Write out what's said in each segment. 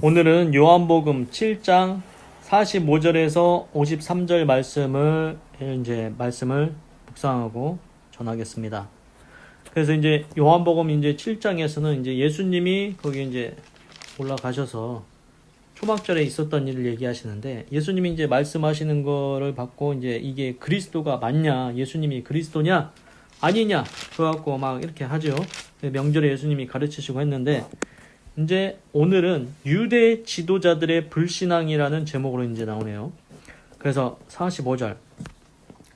오늘은 요한복음 7장 45절에서 53절 말씀을 묵상하고 전하겠습니다. 그래서 이제 요한복음 이제 7장에서는 이제 예수님이 거기 이제 올라가셔서 초막절에 있었던 일을 얘기하시는데, 예수님이 이제 말씀하시는 거를 받고 이제 이게 그리스도가 맞냐, 예수님이 그리스도냐 아니냐 그래갖고 막 이렇게 하죠. 명절에 예수님이 가르치시고 했는데, 이제 오늘은 유대 지도자들의 불신앙이라는 제목으로 이제 나오네요. 그래서 45절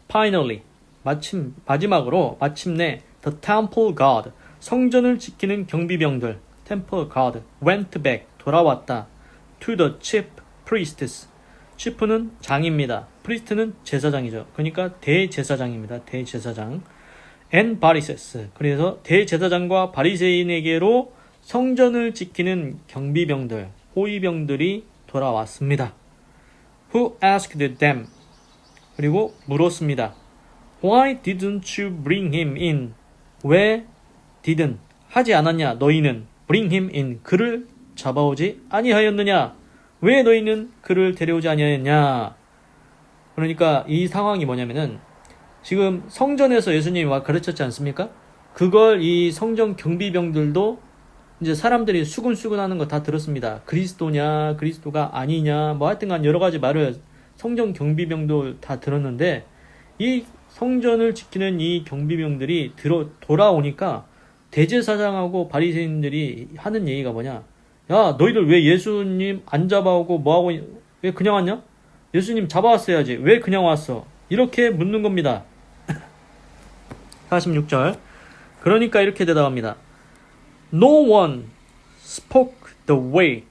Finally, 마침내 the temple guard, 성전을 지키는 경비병들, temple guard went back, 돌아왔다, to the chief priests. chief는 장입니다. priest는 제사장이죠. 그러니까 대제사장입니다. 대제사장. and Pharisees, 그래서 대제사장과 바리새인에게로 성전을 지키는 경비병들, 호위병들이 돌아왔습니다. Who asked them? 그리고 물었습니다. Why didn't you bring him in? 왜 didn't 하지 않았냐? 너희는 bring him in, 그를 잡아오지 아니하였느냐? 왜 너희는 그를 데려오지 아니하였냐? 그러니까 이 상황이 뭐냐면은, 지금 성전에서 예수님이 와 가르쳤지 않습니까? 그걸 이 성전 경비병들도 이제 사람들이 수근수근 하는 거 다 들었습니다. 그리스도냐, 그리스도가 아니냐, 뭐 하여튼간 여러 가지 말을 성전 경비병도 다 들었는데, 이 성전을 지키는 이 경비병들이 돌아오니까 대제사장하고 바리새인들이 하는 얘기가 뭐냐? 야, 너희들 왜 예수님 안 잡아오고 뭐하고 왜 그냥 왔냐? 예수님 잡아왔어야지. 왜 그냥 왔어? 이렇게 묻는 겁니다. 46절. 그러니까 이렇게 대답합니다. No one spoke the way.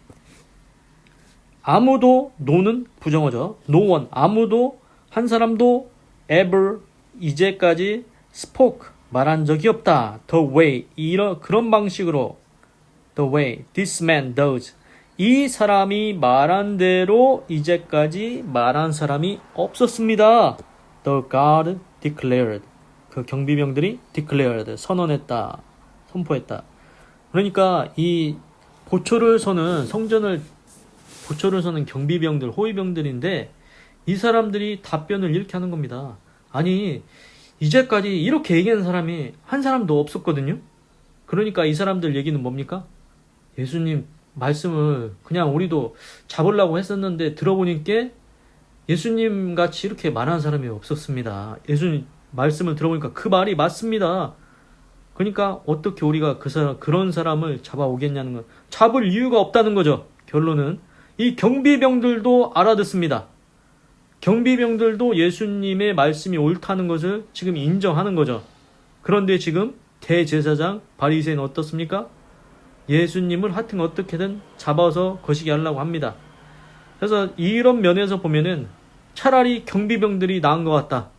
아무도, no는 부정어죠. No one, 아무도, 한 사람도 ever, 이제까지 spoke, 말한 적이 없다. The way, 그런 방식으로 the way this man does. 이 사람이 말한 대로 이제까지 말한 사람이 없었습니다. The guard declared. 그 경비병들이 declared, 선언했다, 선포했다. 그러니까 이 보초를 서는 경비병들, 호위병들인데, 이 사람들이 답변을 이렇게 하는 겁니다. 아니, 이제까지 이렇게 얘기하는 사람이 한 사람도 없었거든요. 그러니까 이 사람들 얘기는 뭡니까? 예수님 말씀을 그냥 우리도 잡으려고 했었는데 들어보니까 예수님 같이 이렇게 말하는 사람이 없었습니다. 예수님 말씀을 들어보니까 그 말이 맞습니다. 그러니까 어떻게 우리가 그런 사람을 잡아오겠냐는 거, 잡을 이유가 없다는 거죠. 결론은 이 경비병들도 알아듣습니다. 경비병들도 예수님의 말씀이 옳다는 것을 지금 인정하는 거죠. 그런데 지금 대제사장, 바리새인 어떻습니까? 예수님을 하여튼 어떻게든 잡아서 거시기 하려고 합니다. 그래서 이런 면에서 보면은 차라리 경비병들이 나은 것 같다.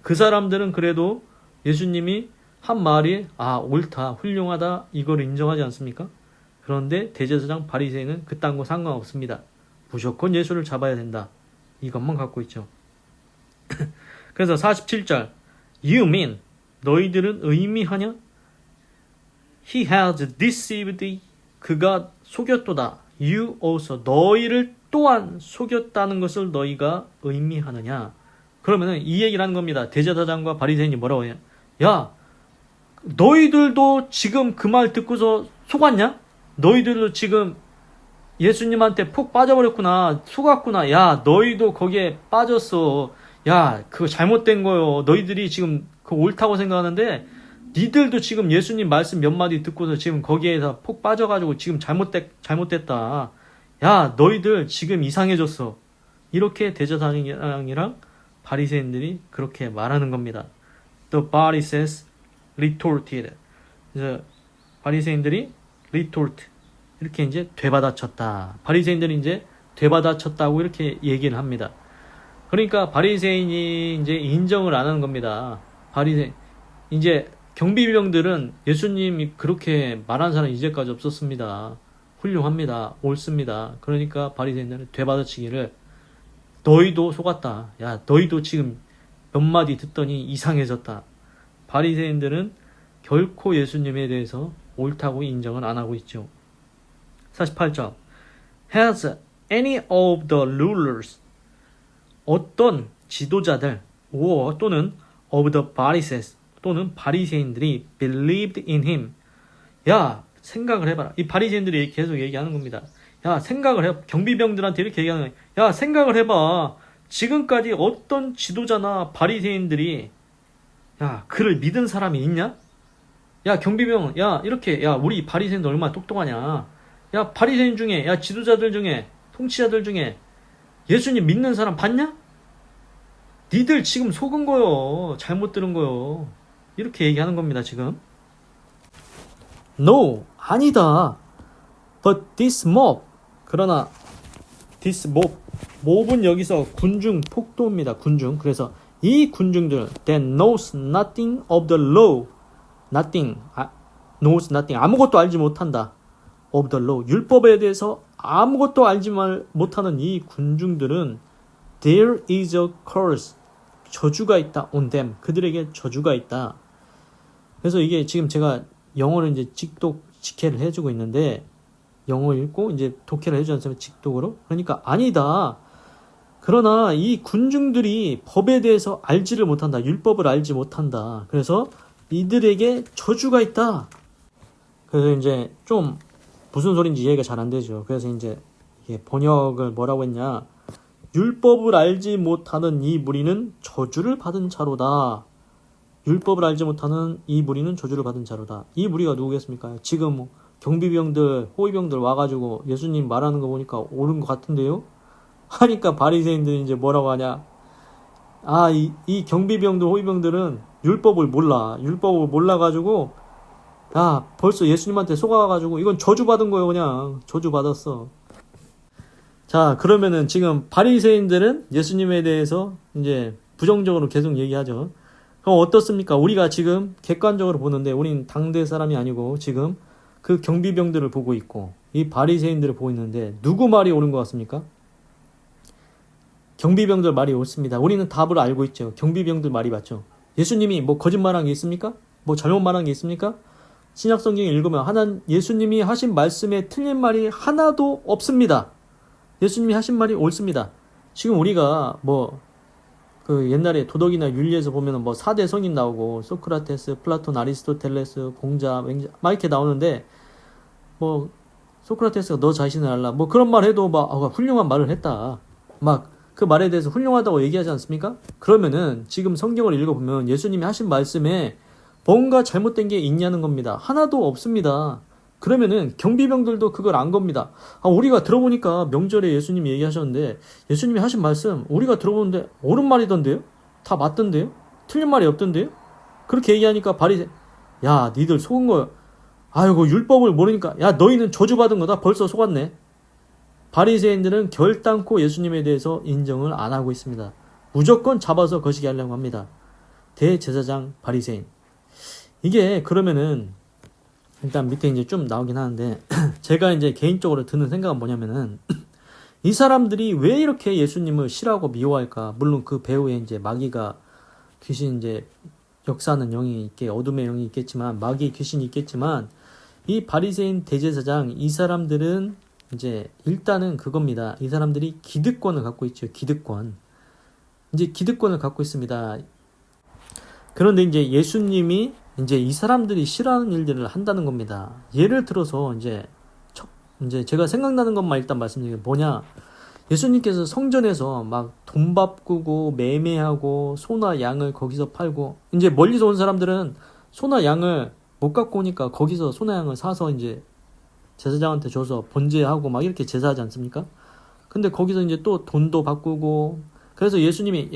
그 사람들은 그래도 예수님이 한 말이 옳다, 훌륭하다, 이걸 인정하지 않습니까? 그런데 대제사장, 바리새인은 그딴 거 상관없습니다. 무조건 예수를 잡아야 된다, 이것만 갖고 있죠. 그래서 47절 You mean, 너희들은 의미하냐? He has deceived thee, 그가 속였도다. You also, 너희를 또한 속였다는 것을 너희가 의미하느냐? 그러면은 이 얘기를 하는 겁니다. 대제사장과 바리새인이 뭐라고 해요? 야, 너희들도 지금 그 말 듣고서 속았냐? 너희들도 지금 예수님한테 푹 빠져버렸구나, 속았구나. 야, 너희도 거기에 빠졌어. 야, 그거 잘못된 거요. 너희들이 지금 그거 옳다고 생각하는데 니들도 지금 예수님 말씀 몇 마디 듣고서 지금 거기에서 푹 빠져가지고 지금 잘못됐다. 야, 너희들 지금 이상해졌어. 이렇게 대제사장이랑 바리새인들이 그렇게 말하는 겁니다. The Pharisees retorted. 그래서 바리새인들이 retort, 이렇게 이제 되받아쳤다. 바리새인들이 이제 되받아쳤다고 이렇게 얘기를 합니다. 그러니까 바리새인이 이제 인정을 안 하는 겁니다. 이제 경비병들은 예수님이 그렇게 말한 사람 이제까지 없었습니다. 훌륭합니다. 옳습니다. 그러니까 바리새인들은 되받아치기를, 너희도 속았다. 야, 너희도 지금 몇 마디 듣더니 이상해졌다. 바리새인들은 결코 예수님에 대해서 옳다고 인정을 안 하고 있죠. 48절 has any of the rulers 어떤 지도자들 또는 of the Pharisees 또는 바리새인들이 believed in him. 야, 생각을 해봐라. 이 바리새인들이 계속 얘기하는 겁니다. 야, 생각을 해. 경비병들한테 이렇게 얘기하는 거야. 야, 생각을 해봐. 지금까지 어떤 지도자나 바리새인들이 야, 그를 믿은 사람이 있냐? 야, 경비병, 야, 이렇게, 야, 우리 바리새인들 얼마나 똑똑하냐? 야, 바리새인 중에, 야, 지도자들 중에, 통치자들 중에 예수님 믿는 사람 봤냐? 니들 지금 속은 거요. 잘못 들은 거요. 이렇게 얘기하는 겁니다, 지금. No, 아니다. But this mob. 그러나 this mob은 여기서 군중 폭도입니다. 군중. 그래서 이 군중들 that knows nothing of the law. Nothing. knows nothing. 아무것도 알지 못한다. of the law. 율법에 대해서 아무것도 알지 못하는 이 군중들은 there is a curse. 저주가 있다. on them. 그들에게 저주가 있다. 그래서 이게 지금 제가 영어를 이제 직독,직해를 해주고 있는데 영어 읽고 이제 독해를 해주지 않습니까? 직독으로. 그러니까 아니다. 그러나 이 군중들이 법에 대해서 알지를 못한다. 율법을 알지 못한다. 그래서 이들에게 저주가 있다. 그래서 이제 좀 무슨 소린지 이해가 잘 안 되죠. 그래서 이제 이게 번역을 뭐라고 했냐. 율법을 알지 못하는 이 무리는 저주를 받은 자로다. 율법을 알지 못하는 이 무리는 저주를 받은 자로다. 이 무리가 누구겠습니까? 지금 경비병들, 호위병들 와가지고 예수님 말하는 거 보니까 옳은 것 같은데요? 하니까 바리새인들이 이제 뭐라고 하냐. 이 경비병들, 호위병들은 율법을 몰라. 율법을 몰라가지고 벌써 예수님한테 속아가지고 이건 저주받은 거예요. 그냥 저주받았어. 자, 그러면은 지금 바리새인들은 예수님에 대해서 이제 부정적으로 계속 얘기하죠. 그럼 어떻습니까? 우리가 지금 객관적으로 보는데 우린 당대 사람이 아니고 지금 그 경비병들을 보고 있고 이 바리새인들을 보고 있는데 누구 말이 옳은 것 같습니까? 경비병들 말이 옳습니다. 우리는 답을 알고 있죠. 경비병들 말이 맞죠. 예수님이 뭐 거짓말한 게 있습니까? 뭐 잘못 말한 게 있습니까? 신약 성경에 읽으면 예수님이 하신 말씀에 틀린 말이 하나도 없습니다. 예수님이 하신 말이 옳습니다. 지금 우리가 그 옛날에 도덕이나 윤리에서 보면은 4대 성인 나오고 소크라테스, 플라톤, 아리스토텔레스, 공자, 맹자 막 이렇게 나오는데 소크라테스가 너 자신을 알라 그런 말 해도 훌륭한 말을 했다. 그 말에 대해서 훌륭하다고 얘기하지 않습니까? 그러면은 지금 성경을 읽어보면 예수님이 하신 말씀에 뭔가 잘못된 게 있냐는 겁니다. 하나도 없습니다. 그러면은 경비병들도 그걸 안 겁니다. 우리가 들어보니까 명절에 예수님이 얘기하셨는데 예수님이 하신 말씀 우리가 들어보는데 옳은 말이던데요? 다 맞던데요? 틀린 말이 없던데요? 그렇게 얘기하니까 야, 니들 속은 거요. 아이고, 율법을 모르니까 야, 너희는 저주받은 거다. 벌써 속았네. 바리새인들은 결단코 예수님에 대해서 인정을 안 하고 있습니다. 무조건 잡아서 거시기 하려고 합니다. 대제사장 바리새인. 이게 그러면은 일단 밑에 이제 좀 나오긴 하는데 제가 이제 개인적으로 드는 생각은 뭐냐면은 이 사람들이 왜 이렇게 예수님을 싫어하고 미워할까? 물론 그 배후에 이제 마귀가 귀신 이제 역사하는 영이 어둠의 영이 있겠지만 마귀 귀신이 있겠지만 이 바리새인 대제사장 이 사람들은 이제 일단은 그겁니다. 이 사람들이 기득권을 갖고 있죠. 기득권. 이제 기득권을 갖고 있습니다. 그런데 이제 예수님이 이제 이 사람들이 싫어하는 일들을 한다는 겁니다. 예를 들어서 이제 제가 생각나는 것만 일단 말씀드리면 뭐냐. 예수님께서 성전에서 돈 바꾸고 매매하고 소나 양을 거기서 팔고 이제 멀리서 온 사람들은 소나 양을 못 갖고 오니까 거기서 소나 양을 사서 이제 제사장한테 줘서 번제하고 이렇게 제사하지 않습니까? 근데 거기서 이제 또 돈도 바꾸고 그래서 예수님이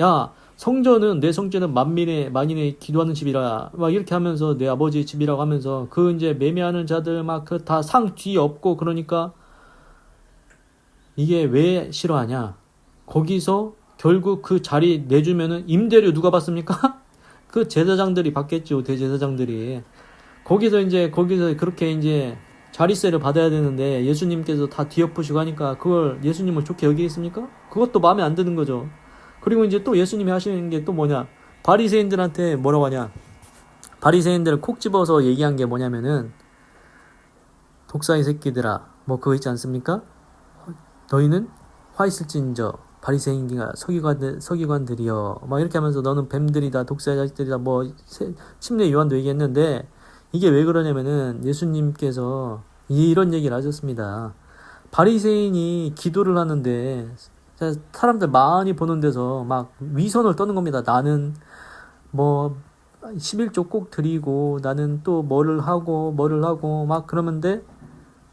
성전은 내 성전은 만인의 기도하는 집이라 이렇게 하면서 내 아버지의 집이라고 하면서 그 이제 매매하는 자들 그 다 상 뒤 없고 그러니까 이게 왜 싫어하냐? 거기서 결국 그 자리 내주면은 임대료 누가 받습니까? 그 제사장들이 받겠죠. 대제사장들이. 거기서 그렇게 이제 자리세를 받아야 되는데 예수님께서 다 뒤엎으시고 하니까 그걸 예수님을 좋게 여기겠습니까? 그것도 마음에 안 드는 거죠. 그리고 이제 또 예수님이 하시는 게 또 뭐냐. 바리새인들한테 뭐라고 하냐. 바리새인들을 콕 집어서 얘기한 게 뭐냐면은 독사의 새끼들아 그거 있지 않습니까? 너희는 화 있을진저 바리새인과 서기관들이여 막 이렇게 하면서 너는 뱀들이다 독사의 자식들이다 뭐 침례 요한도 얘기했는데 이게 왜 그러냐면은 예수님께서 이런 얘기를 하셨습니다. 바리새인이 기도를 하는데 사람들 많이 보는 데서 막 위선을 떠는 겁니다. 나는 뭐 11조 꼭 드리고 나는 또 뭐를 하고 막 그러는데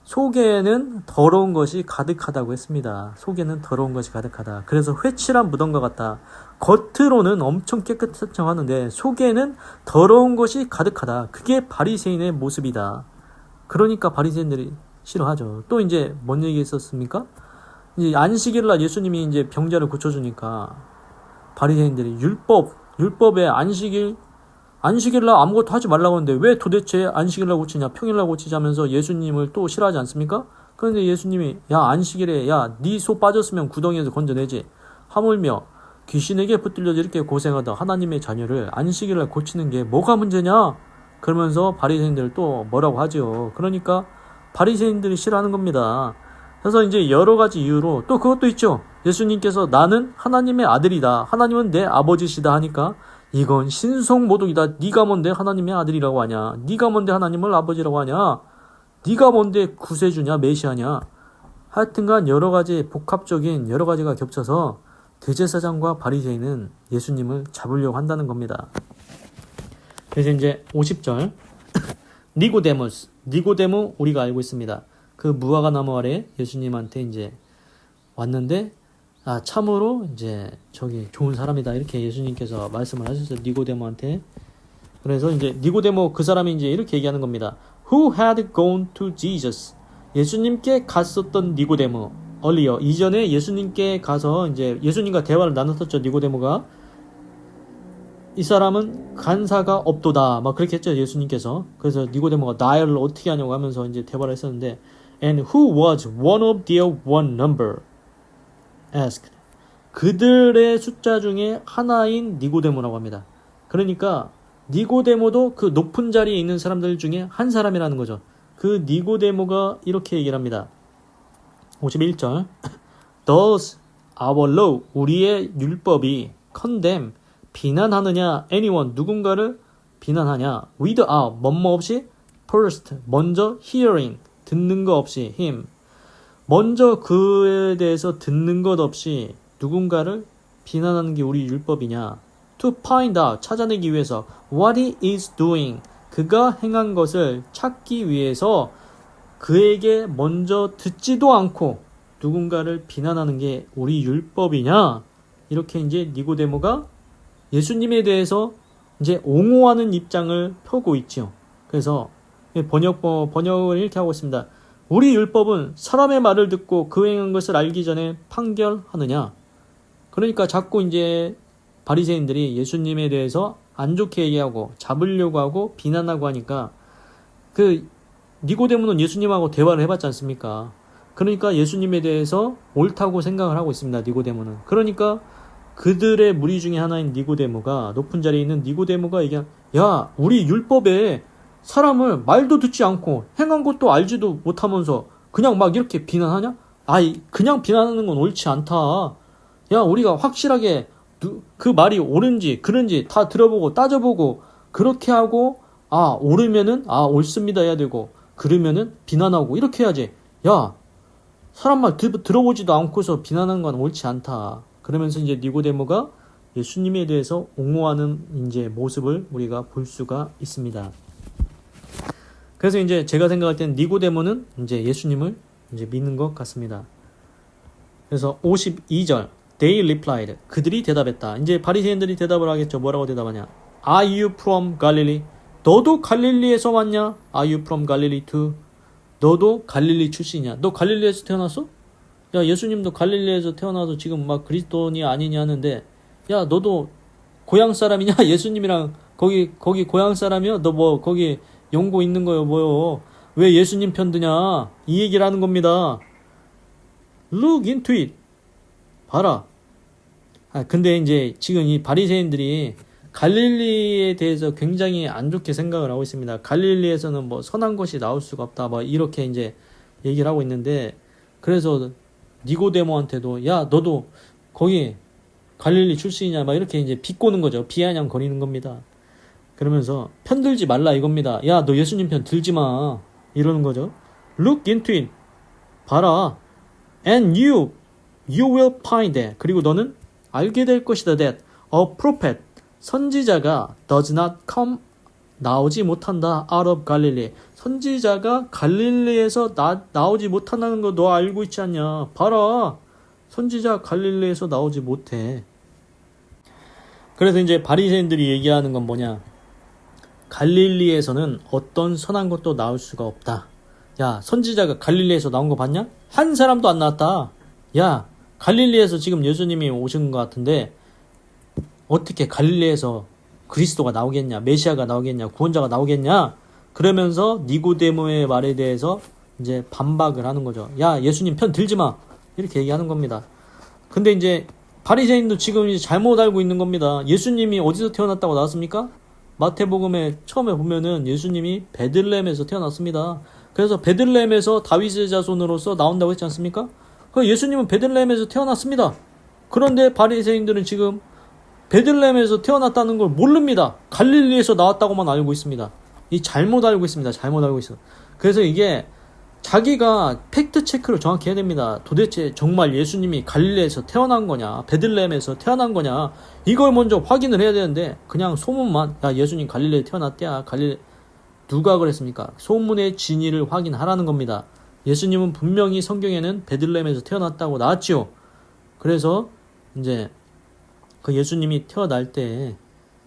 속에는 더러운 것이 가득하다고 했습니다. 속에는 더러운 것이 가득하다. 그래서 회칠한 무덤과 같다. 겉으로는 엄청 깨끗한 척 하는데 속에는 더러운 것이 가득하다. 그게 바리새인의 모습이다. 그러니까 바리새인들이 싫어하죠. 또 이제 뭔 얘기 했었습니까? 이제 안식일 날 예수님이 이제 병자를 고쳐주니까 바리새인들이 율법에 안식일 날 아무것도 하지 말라고 하는데 왜 도대체 안식일 날 고치냐 평일 날 고치자면서 예수님을 또 싫어하지 않습니까? 그런데 예수님이 야 안식일에 야 네 소 빠졌으면 구덩이에서 건져내지 하물며 귀신에게 붙들려서 이렇게 고생하던 하나님의 자녀를 안식일 날 고치는 게 뭐가 문제냐? 그러면서 바리새인들 또 뭐라고 하죠. 그러니까 바리새인들이 싫어하는 겁니다. 그래서 이제 여러 가지 이유로 또 그것도 있죠. 예수님께서 나는 하나님의 아들이다. 하나님은 내 아버지시다 하니까 이건 신성모독이다. 네가 뭔데 하나님의 아들이라고 하냐. 네가 뭔데 하나님을 아버지라고 하냐. 네가 뭔데 구세주냐 메시아냐. 하여튼간 여러 가지 복합적인 여러 가지가 겹쳐서 대제사장과 바리새인은 예수님을 잡으려고 한다는 겁니다. 그래서 이제 50절 니고데모 우리가 알고 있습니다. 그 무화과 나무 아래 예수님한테 이제 왔는데 참으로 이제 저기 좋은 사람이다 이렇게 예수님께서 말씀을 하셨어요. 니고데모한테. 그래서 이제 니고데모 그 사람이 이제 이렇게 얘기하는 겁니다. Who had gone to Jesus? 예수님께 갔었던 니고데모. earlier 이전에 예수님께 가서 이제 예수님과 대화를 나눴었죠. 니고데모가 이 사람은 간사가 없도다 막 그렇게 했죠. 예수님께서. 그래서 니고데모가 나를 어떻게 하냐고 하면서 이제 대화를 했었는데 And who was one of their one number? asked. 그들의 숫자 중에 하나인 니고데모라고 합니다. 그러니까 니고데모도 그 높은 자리에 있는 사람들 중에 한 사람이라는 거죠. 그 니고데모가 이렇게 얘기를 합니다. 51절 Does our law, 우리의 율법이 condemn, 비난하느냐 anyone, 누군가를 비난하냐 without, 뭐뭐 없이 first, 먼저 hearing, 듣는 거 없이 him, 먼저 그에 대해서 듣는 것 없이 누군가를 비난하는 게 우리 율법이냐. To find out, 찾아내기 위해서 what he is doing, 그가 행한 것을 찾기 위해서 그에게 먼저 듣지도 않고 누군가를 비난하는 게 우리 율법이냐. 이렇게 이제 니고데모가 예수님에 대해서 이제 옹호하는 입장을 펴고 있죠. 그래서 번역을 이렇게 하고 있습니다. 우리 율법은 사람의 말을 듣고 그 행한 것을 알기 전에 판결하느냐. 그러니까 자꾸 이제 바리새인들이 예수님에 대해서 안 좋게 얘기하고 잡으려고 하고 비난하고 하니까 그 니고데모는 예수님하고 대화를 해봤지 않습니까? 그러니까 예수님에 대해서 옳다고 생각을 하고 있습니다. 니고데모는. 그러니까 그들의 무리 중에 하나인 니고데모가, 높은 자리에 있는 니고데모가 야 우리 율법에 사람을 말도 듣지 않고 행한 것도 알지도 못하면서 그냥 막 이렇게 비난하냐? 그냥 비난하는 건 옳지 않다. 야 우리가 확실하게 그 말이 옳은지 그른지 다 들어보고 따져보고 그렇게 하고 옳으면은 옳습니다 해야 되고 그러면은 비난하고 이렇게 해야지. 야 사람 말 들어보지도 않고서 비난하는 건 옳지 않다. 그러면서 이제 니고데모가 예수님에 대해서 옹호하는 이제 모습을 우리가 볼 수가 있습니다. 그래서 이제 제가 생각할 때는 니고데모는 이제 예수님을 이제 믿는 것 같습니다. 그래서 52절 They replied. 그들이 대답했다. 이제 바리새인들이 대답을 하겠죠. 뭐라고 대답하냐? Are you from Galilee? 너도 갈릴리에서 왔냐? Are you from Galilee too? 너도 갈릴리 출신이냐? 너 갈릴리에서 태어났어? 야 예수님도 갈릴리에서 태어나서 지금 막 그리스도니 아니냐 하는데 야 너도 고향 사람이냐? 예수님이랑 거기 고향 사람이야? 너 뭐 거기 연고 있는 거요 뭐요? 왜 예수님 편드냐? 이 얘기를 하는 겁니다. Look into it. 봐라. 근데 이제 지금 이 바리새인들이 갈릴리에 대해서 굉장히 안 좋게 생각을 하고 있습니다. 갈릴리에서는 뭐 선한 것이 나올 수가 없다. 뭐 이렇게 이제 얘기를 하고 있는데 그래서 니고데모한테도 야 너도 거기 갈릴리 출신이냐 막 이렇게 이제 비꼬는 거죠. 비아냥 거리는 겁니다. 그러면서 편들지 말라 이겁니다. 야 너 예수님 편 들지 마 이러는 거죠. Look into it. 봐라. And you will find that. 그리고 너는 알게 될 것이다. That a prophet 선지자가 does not come 나오지 못한다. out of Galilee. 선지자가 갈릴리에서 나오지 못한다는 거 너 알고 있지 않냐. 봐라. 선지자 갈릴리에서 나오지 못해. 그래서 이제 바리새인들이 얘기하는 건 뭐냐. 갈릴리에서는 어떤 선한 것도 나올 수가 없다. 야 선지자가 갈릴리에서 나온 거 봤냐? 한 사람도 안 나왔다. 야 갈릴리에서 지금 예수님이 오신 것 같은데 어떻게 갈릴리에서 그리스도가 나오겠냐, 메시아가 나오겠냐, 구원자가 나오겠냐? 그러면서 니고데모의 말에 대해서 이제 반박을 하는 거죠. 야 예수님 편 들지 마 이렇게 얘기하는 겁니다. 근데 이제 바리새인도 지금 이제 잘못 알고 있는 겁니다. 예수님이 어디서 태어났다고 나왔습니까? 마태복음에 처음에 보면은 예수님이 베들레헴에서 태어났습니다. 그래서 베들레헴에서 다윗의 자손으로서 나온다고 했지 않습니까? 그 예수님은 베들레헴에서 태어났습니다. 그런데 바리새인들은 지금 베들레헴에서 태어났다는 걸 모릅니다. 갈릴리에서 나왔다고만 알고 있습니다. 이 잘못 알고 있습니다. 잘못 알고 있어. 그래서 이게 자기가 팩트 체크를 정확히 해야 됩니다. 도대체 정말 예수님이 갈릴리에서 태어난 거냐, 베들레헴에서 태어난 거냐, 이걸 먼저 확인을 해야 되는데 그냥 소문만 야 예수님 갈릴리에 태어났대야. 갈릴리 누가 그랬습니까? 소문의 진위를 확인하라는 겁니다. 예수님은 분명히 성경에는 베들레헴에서 태어났다고 나왔죠. 그래서 이제 그 예수님이 태어날 때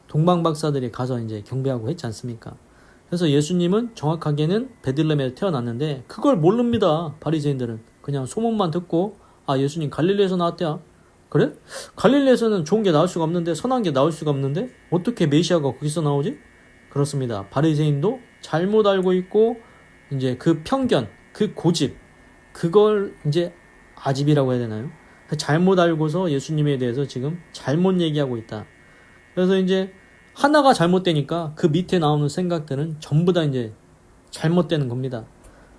동방박사들이 가서 이제 경배하고 했지 않습니까? 그래서 예수님은 정확하게는 베들레헴에서 태어났는데 그걸 모릅니다. 바리새인들은 그냥 소문만 듣고 아 예수님 갈릴리에서 나왔대야. 그래? 갈릴리에서는 좋은 게 나올 수가 없는데, 선한 게 나올 수가 없는데 어떻게 메시아가 거기서 나오지? 그렇습니다. 바리새인도 잘못 알고 있고 이제 그 편견, 그 고집, 그걸 이제 아집이라고 해야 되나요? 잘못 알고서 예수님에 대해서 지금 잘못 얘기하고 있다. 그래서 이제 하나가 잘못되니까 그 밑에 나오는 생각들은 전부 다 이제 잘못되는 겁니다.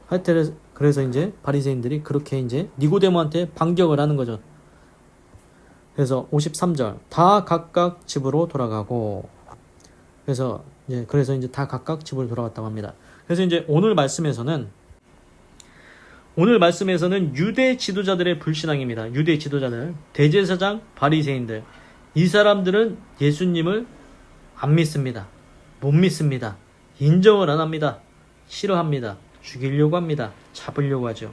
하여튼 그래서 이제 바리새인들이 그렇게 이제 니고데모한테 반격을 하는 거죠. 그래서 53절 다 각각 집으로 돌아가고 그래서 이제 다 각각 집으로 돌아갔다고 합니다. 그래서 이제 오늘 말씀에서는 유대 지도자들의 불신앙입니다. 유대 지도자들, 대제사장, 바리새인들, 이 사람들은 예수님을 안 믿습니다. 못 믿습니다. 인정을 안 합니다. 싫어합니다. 죽이려고 합니다. 잡으려고 하죠.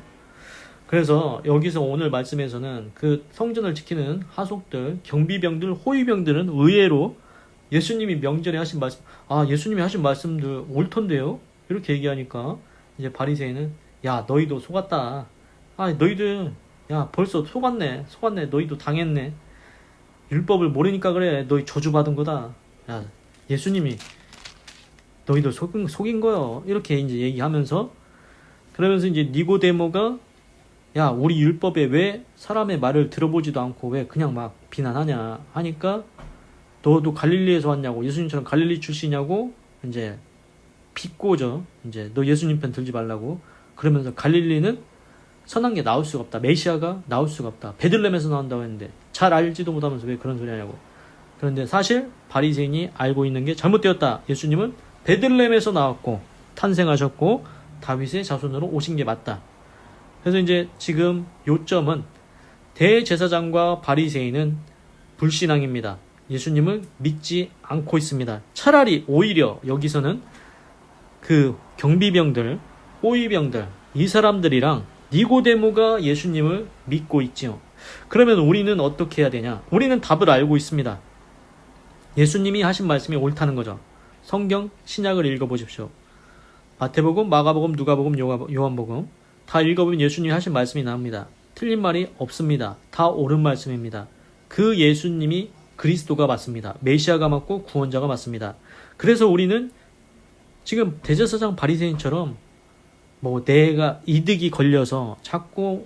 그래서 여기서 오늘 말씀에서는 그 성전을 지키는 하속들, 경비병들, 호위병들은 의외로 예수님이 명절에 하신 말씀, 예수님이 하신 말씀들 옳던데요? 이렇게 얘기하니까 이제 바리새인은 야 너희도 속았다. 너희들 야 벌써 속았네. 너희도 당했네. 율법을 모르니까 그래. 너희 저주받은 거다. 야 예수님이 너희들 속인 거요. 이렇게 이제 얘기하면서 그러면서 이제 니고데모가 야 우리 율법에 왜 사람의 말을 들어보지도 않고 왜 그냥 막 비난하냐 하니까 너도 갈릴리에서 왔냐고, 예수님처럼 갈릴리 출신이냐고 이제 비꼬죠. 이제 너 예수님 편 들지 말라고. 그러면서 갈릴리는 선한 게 나올 수가 없다. 메시아가 나올 수가 없다. 베들레헴에서 나온다고 했는데 잘 알지도 못하면서 왜 그런 소리 하냐고. 그런데 사실 바리새인이 알고 있는 게 잘못되었다. 예수님은 베들레헴에서 나왔고 탄생하셨고 다윗의 자손으로 오신 게 맞다. 그래서 이제 지금 요점은 대제사장과 바리새인은 불신앙입니다. 예수님을 믿지 않고 있습니다. 차라리 오히려 여기서는 그 경비병들, 호위병들, 이 사람들이랑 니고데모가 예수님을 믿고 있지요. 그러면 우리는 어떻게 해야 되냐? 우리는 답을 알고 있습니다. 예수님이 하신 말씀이 옳다는 거죠. 성경, 신약을 읽어보십시오. 마태복음, 마가복음, 누가복음, 요한복음 다 읽어보면 예수님이 하신 말씀이 나옵니다. 틀린 말이 없습니다. 다 옳은 말씀입니다. 그 예수님이 그리스도가 맞습니다. 메시아가 맞고 구원자가 맞습니다. 그래서 우리는 지금 대제사장 바리새인처럼 내가 이득이 걸려서 자꾸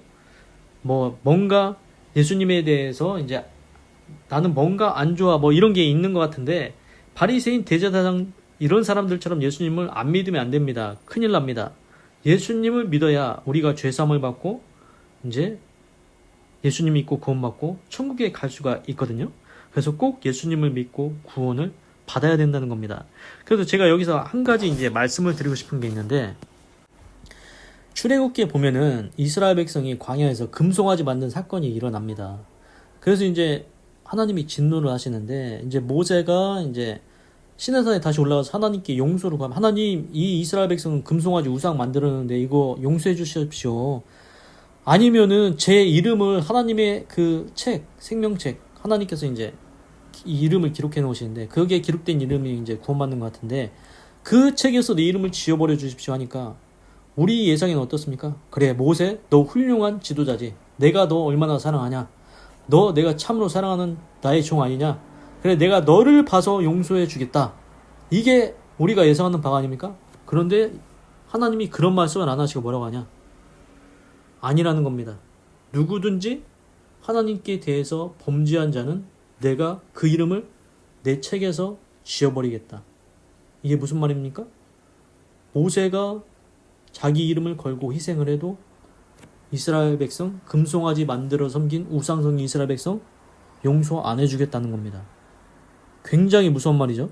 뭔가 예수님에 대해서 이제 나는 뭔가 안 좋아 이런 게 있는 것 같은데 바리새인 대제사장 이런 사람들처럼 예수님을 안 믿으면 안 됩니다. 큰일 납니다. 예수님을 믿어야 우리가 죄 사함을 받고 이제 예수님 믿고 구원받고 천국에 갈 수가 있거든요. 그래서 꼭 예수님을 믿고 구원을 받아야 된다는 겁니다. 그래서 제가 여기서 한 가지 이제 말씀을 드리고 싶은 게 있는데, 출애굽기에 보면은 이스라엘 백성이 광야에서 금송아지 만든 사건이 일어납니다. 그래서 이제 하나님이 진노를 하시는데, 이제 모세가 이제 시내산에 다시 올라가서 하나님께 용서를 구하면, 하나님, 이 이스라엘 백성은 금송아지 우상 만들었는데 이거 용서해 주십시오. 아니면은 제 이름을 하나님의 그 책, 생명책, 하나님께서 이제 이 이름을 기록해 놓으시는데, 거기에 기록된 이름이 이제 구원받는 것 같은데, 그 책에서 내 이름을 지워버려 주십시오 하니까, 우리 예상에는 어떻습니까? 그래, 모세, 너 훌륭한 지도자지. 내가 너 얼마나 사랑하냐? 너 내가 참으로 사랑하는 나의 종 아니냐? 그래, 내가 너를 봐서 용서해 주겠다. 이게 우리가 예상하는 바가 아닙니까? 그런데 하나님이 그런 말씀을 안 하시고 뭐라고 하냐? 아니라는 겁니다. 누구든지 하나님께 대해서 범죄한 자는 내가 그 이름을 내 책에서 지워버리겠다. 이게 무슨 말입니까? 모세가 자기 이름을 걸고 희생을 해도 이스라엘 백성, 금송아지 만들어 섬긴 우상성 이스라엘 백성 용서 안 해주겠다는 겁니다. 굉장히 무서운 말이죠.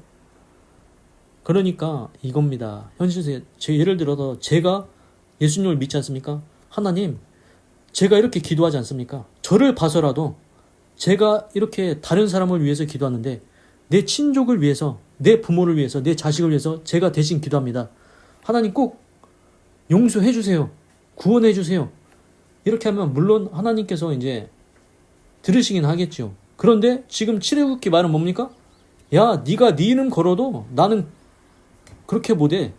그러니까 이겁니다. 현실에서 예를 들어서 제가 예수님을 믿지 않습니까? 하나님, 제가 이렇게 기도하지 않습니까? 저를 봐서라도 제가 이렇게 다른 사람을 위해서 기도하는데, 내 친족을 위해서, 내 부모를 위해서, 내 자식을 위해서 제가 대신 기도합니다. 하나님 꼭 용서해 주세요. 구원해 주세요. 이렇게 하면 물론 하나님께서 이제 들으시긴 하겠죠. 그런데 지금 출애굽기 말은 뭡니까? 야, 네가 네 이름 걸어도 나는 그렇게 못해.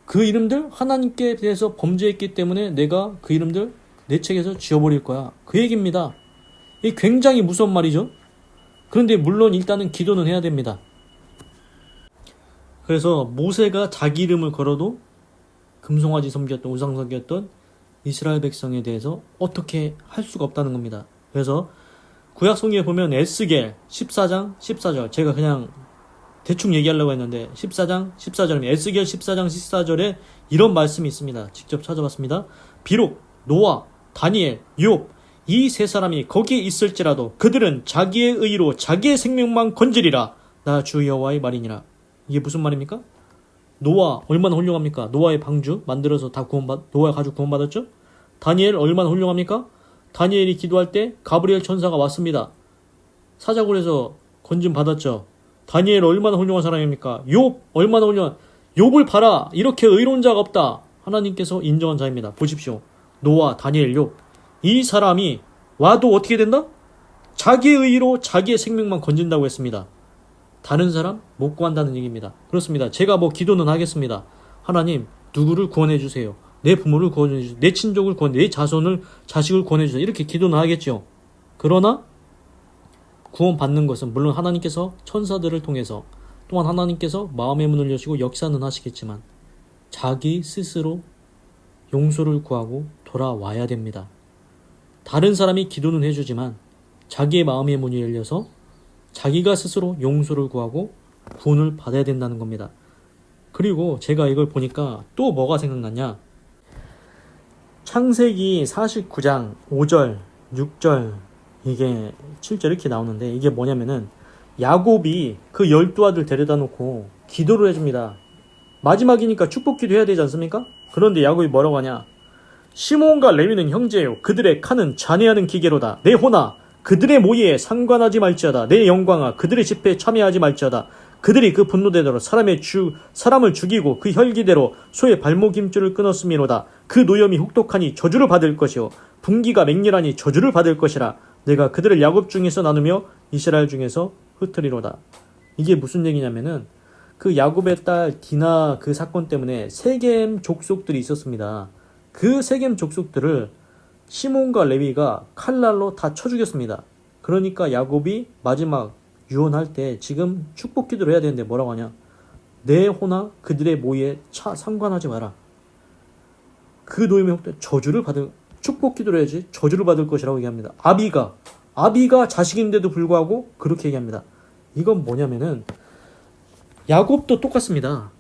그 이름들 하나님께 대해서 범죄했기 때문에 내가 그 이름들 내 책에서 지워버릴 거야. 그 얘기입니다. 이게 굉장히 무서운 말이죠. 그런데 물론 일단은 기도는 해야 됩니다. 그래서 모세가 자기 이름을 걸어도 금송아지 섬겼던, 우상 섬겼던 이스라엘 백성에 대해서 어떻게 할 수가 없다는 겁니다. 그래서 구약성경에 보면 에스겔 14장 14절, 제가 그냥 대충 얘기하려고 했는데 14장 14절입니다. 에스겔 14장 14절에 이런 말씀이 있습니다. 직접 찾아봤습니다. 비록 노아, 다니엘, 욥 이 세 사람이 거기에 있을지라도 그들은 자기의 의로 자기의 생명만 건지리라. 나 주 여호와의 말이니라. 이게 무슨 말입니까? 노아 얼마나 훌륭합니까? 노아의 방주 만들어서 다 노아 가지고 구원받았죠? 다니엘 얼마나 훌륭합니까? 다니엘이 기도할 때 가브리엘 천사가 왔습니다. 사자굴에서 건짐 받았죠. 다니엘 얼마나 훌륭한 사람입니까? 욥 얼마나 훌륭한, 욥을 봐라, 이렇게 의로운 자가 없다. 하나님께서 인정한 자입니다. 보십시오. 노아, 다니엘, 욥 이 사람이 와도 어떻게 된다? 자기의 의로 자기의 생명만 건진다고 했습니다. 다른 사람 못 구한다는 얘기입니다. 그렇습니다. 제가 뭐 기도는 하겠습니다. 하나님, 누구를 구원해 주세요. 내 부모를 구원해 주세요. 내 친족을 구원해, 내 자식을 구원해 주세요. 이렇게 기도는 하겠죠. 그러나 구원받는 것은 물론 하나님께서 천사들을 통해서, 또한 하나님께서 마음의 문을 여시고 역사는 하시겠지만 자기 스스로 용서를 구하고 돌아와야 됩니다. 다른 사람이 기도는 해주지만 자기의 마음의 문이 열려서 자기가 스스로 용서를 구하고 구원을 받아야 된다는 겁니다. 그리고 제가 이걸 보니까 또 뭐가 생각났냐? 창세기 49장 5절, 6절, 이게 7절 이렇게 나오는데, 이게 뭐냐면은 야곱이 그 12아들 데려다 놓고 기도를 해줍니다. 마지막이니까 축복기도 해야 되지 않습니까? 그런데 야곱이 뭐라고 하냐? 시몬과 레위는 형제요, 그들의 칼은 잔해하는 기계로다. 내 호나 그들의 모의에 상관하지 말지어다. 내 영광아 그들의 집회에 참여하지 말지어다. 그들이 그 분노대로 사람을 죽이고 그 혈기대로 소의 발목 힘줄을 끊었음이로다. 그 노염이 혹독하니 저주를 받을 것이요 분기가 맹렬하니 저주를 받을 것이라. 내가 그들을 야곱 중에서 나누며 이스라엘 중에서 흩으리로다. 이게 무슨 얘기냐면은 그 야곱의 딸 디나 그 사건 때문에 세겜 족속들이 있었습니다. 그 세겜 족속들을 시몬과 레위가 칼날로 다 쳐 죽였습니다. 그러니까 야곱이 마지막 유언할 때 지금 축복 기도를 해야 되는데 뭐라고 하냐? 내 호나 그들의 모의에 상관하지 마라. 그 노임의 저주를 받을, 축복 기도를 해야지 저주를 받을 것이라고 얘기합니다. 아비가 자식인데도 불구하고 그렇게 얘기합니다. 이건 뭐냐면은 야곱도 똑같습니다.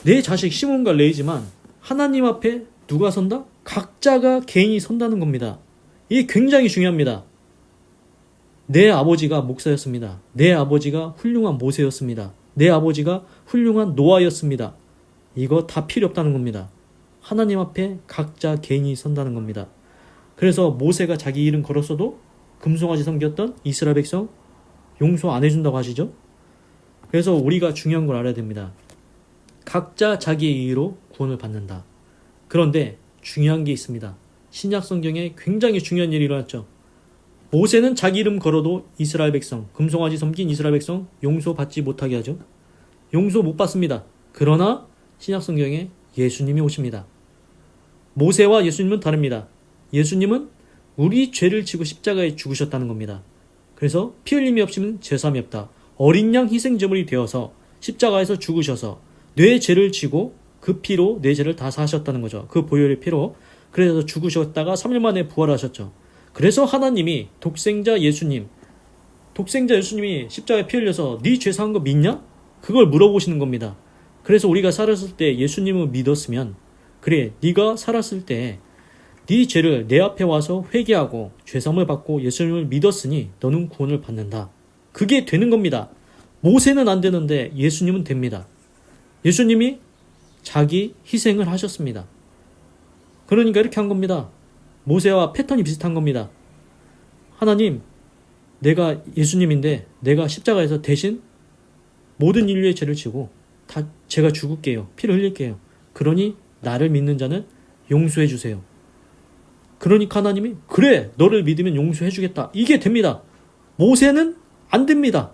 내 자식 시몬과 레위지만 하나님 앞에 누가 선다? 각자가 개인이 선다는 겁니다. 이게 굉장히 중요합니다. 내 아버지가 목사였습니다. 내 아버지가 훌륭한 모세였습니다. 내 아버지가 훌륭한 노아였습니다. 이거 다 필요 없다는 겁니다. 하나님 앞에 각자 개인이 선다는 겁니다. 그래서 모세가 자기 이름 걸었어도 금송아지 섬겼던 이스라엘 백성 용서 안 해준다고 하시죠. 그래서 우리가 중요한 걸 알아야 됩니다. 각자 자기의 의로 구원을 받는다. 그런데 중요한 게 있습니다. 신약 성경에 굉장히 중요한 일이 일어났죠. 모세는 자기 이름 걸어도 이스라엘 백성, 금송아지 섬긴 이스라엘 백성 용서받지 못하게 하죠. 용서 못 받습니다. 그러나 신약 성경에 예수님이 오십니다. 모세와 예수님은 다릅니다. 예수님은 우리 죄를 지고 십자가에 죽으셨다는 겁니다. 그래서 피 흘림이 없이는 제사함이 없다. 어린 양 희생제물이 되어서 십자가에서 죽으셔서 내 죄를 지고 그 피로 내 죄를 다 사하셨다는 거죠. 그 보혈의 피로. 그래서 죽으셨다가 3일 만에 부활하셨죠. 그래서 하나님이 독생자 예수님이 십자가에 피 흘려서 네 죄 사한 거 믿냐? 그걸 물어보시는 겁니다. 그래서 우리가 살았을 때 예수님을 믿었으면 그래 네가 살았을 때 네 죄를 내 앞에 와서 회개하고 죄사함을 받고 예수님을 믿었으니 너는 구원을 받는다. 그게 되는 겁니다. 모세는 안 되는데 예수님은 됩니다. 예수님이 자기 희생을 하셨습니다. 그러니까 이렇게 한 겁니다. 모세와 패턴이 비슷한 겁니다. 하나님, 내가 예수님인데 내가 십자가에서 대신 모든 인류의 죄를 지고 다 제가 죽을게요. 피를 흘릴게요. 그러니 나를 믿는 자는 용서해 주세요. 그러니까 하나님이 그래 너를 믿으면 용서해 주겠다. 이게 됩니다. 모세는 안 됩니다.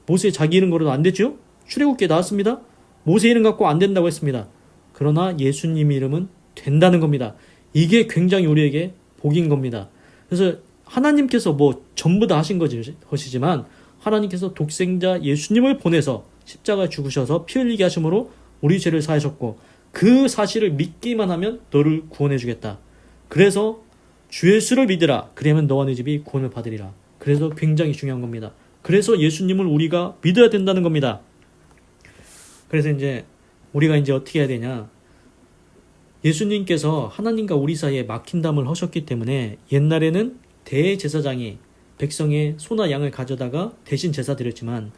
모세 자기 이름 걸어도 안 됐죠? 출애굽기에 나왔습니다. 모세 이름 갖고 안 된다고 했습니다. 그러나 예수님 이름은 된다는 겁니다. 이게 굉장히 우리에게 복인 겁니다. 그래서 하나님께서 뭐 전부 다 하신 것이지만 하나님께서 독생자 예수님을 보내서 십자가에 죽으셔서 피 흘리게 하심으로 우리 죄를 사하셨고 그 사실을 믿기만 하면 너를 구원해 주겠다. 그래서 주 예수를 믿으라. 그러면 너와 네 집이 구원을 받으리라. 그래서 굉장히 중요한 겁니다. 그래서 예수님을 우리가 믿어야 된다는 겁니다. 그래서 이제 우리가 이제 어떻게 해야 되냐? 예수님께서 하나님과 우리 사이에 막힌 담을 하셨기 때문에 옛날에는 대제사장이 백성의 소나 양을 가져다가 대신 제사 드렸지만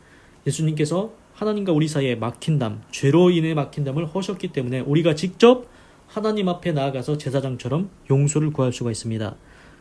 예수님께서 하나님과 우리 사이에 막힌 담, 죄로 인해 막힌 담을 하셨기 때문에 우리가 직접 하나님 앞에 나아가서 제사장처럼 용서를 구할 수가 있습니다.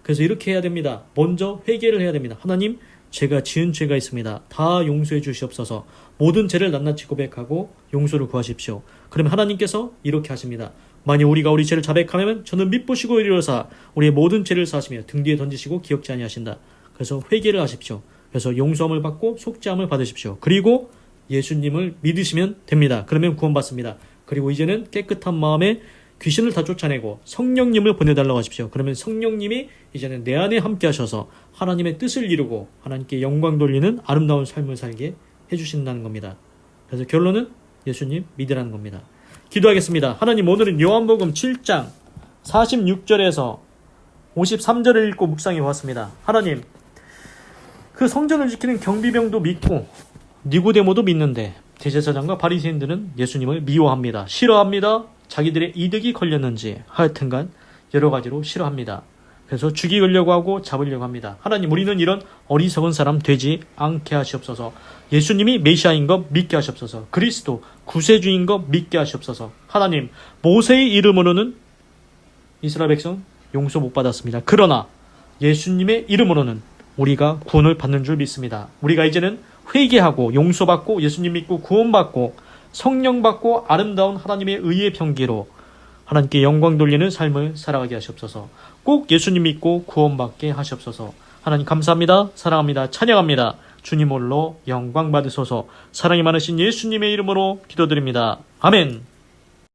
그래서 이렇게 해야 됩니다. 먼저 회개를 해야 됩니다. 하나님, 제가 지은 죄가 있습니다. 다 용서해 주시옵소서. 모든 죄를 낱낱이 고백하고 용서를 구하십시오. 그러면 하나님께서 이렇게 하십니다. 만일 우리가 우리 죄를 자백하면 저는 믿보시고 이르러사 우리의 모든 죄를 사하시며 등 뒤에 던지시고 기억지 아니하신다. 그래서 회개를 하십시오. 그래서 용서함을 받고 속죄함을 받으십시오. 그리고 예수님을 믿으시면 됩니다. 그러면 구원받습니다. 그리고 이제는 깨끗한 마음에 귀신을 다 쫓아내고 성령님을 보내달라고 하십시오. 그러면 성령님이 이제는 내 안에 함께 하셔서 하나님의 뜻을 이루고 하나님께 영광 돌리는 아름다운 삶을 살게 해주신다는 겁니다. 그래서 결론은 예수님 믿으라는 겁니다. 기도하겠습니다. 하나님, 오늘은 요한복음 7장 46절에서 53절을 읽고 묵상해 보았습니다. 하나님, 그 성전을 지키는 경비병도 믿고 니고데모도 믿는데 대제사장과 바리새인들은 예수님을 미워합니다. 싫어합니다. 자기들의 이득이 걸렸는지 하여튼간 여러 가지로 싫어합니다. 그래서 죽이려고 하고 잡으려고 합니다. 하나님, 우리는 이런 어리석은 사람 되지 않게 하시옵소서. 예수님이 메시아인 것 믿게 하시옵소서. 그리스도 구세주인 것 믿게 하시옵소서. 하나님, 모세의 이름으로는 이스라엘 백성 용서 못 받았습니다. 그러나 예수님의 이름으로는 우리가 구원을 받는 줄 믿습니다. 우리가 이제는 회개하고 용서받고 예수님 믿고 구원받고 성령 받고 아름다운 하나님의 의의 병기로 하나님께 영광 돌리는 삶을 살아가게 하시옵소서. 꼭 예수님 믿고 구원받게 하시옵소서. 하나님 감사합니다. 사랑합니다. 찬양합니다. 주님 홀로 영광 받으소서. 사랑이 많으신 예수님의 이름으로 기도드립니다. 아멘.